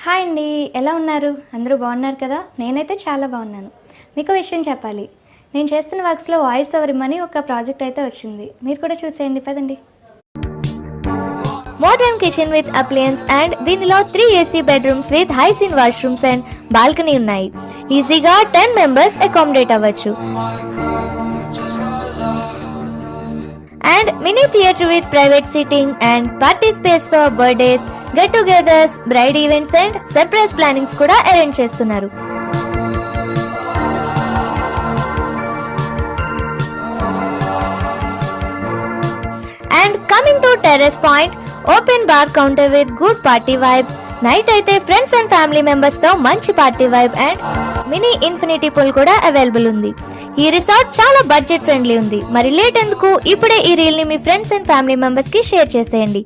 Hi అండి. ఎలా ఉన్నారు? అందరూ బాగున్నారు కదా? నేనైతే చాలా బాగున్నాను. మీకో విషయం చెప్పాలి. నేను చేస్తున్న వర్క్స్‌లో వాయిస్ ఓవర్ ఇమ్మని ఒక ప్రాజెక్ట్ అయితే వచ్చింది. మీరు కూడా చూసేయండి పదండి. Modern kitchen with appliance and దీనిలో 3 AC bedrooms with high-seen washrooms and balcony ఉన్నాయి. ఈజీగా 10 మెంబర్స్ అకామిడేట్ అవ్వచ్చు. And mini theatre with private seating and party space for birthdays, get-togethers, bride events and surprise plannings కూడా arrange చేస్తున్నారు. And coming to Terrace Point, open bar counter with good party vibe. Night అయితే friends and family members తో మంచి party vibe and mini infinity pool కూడా available ఉంది. ఈ resort చాలా budget friendly ఉంది. మరి లేట్ ఎందుకు, ఇప్పుడే ఈ రీల్ ని మీ ఫ్రెండ్స్ అండ్ ఫ్యామిలీ మెంబర్స్ కి షేర్ చేసేయండి.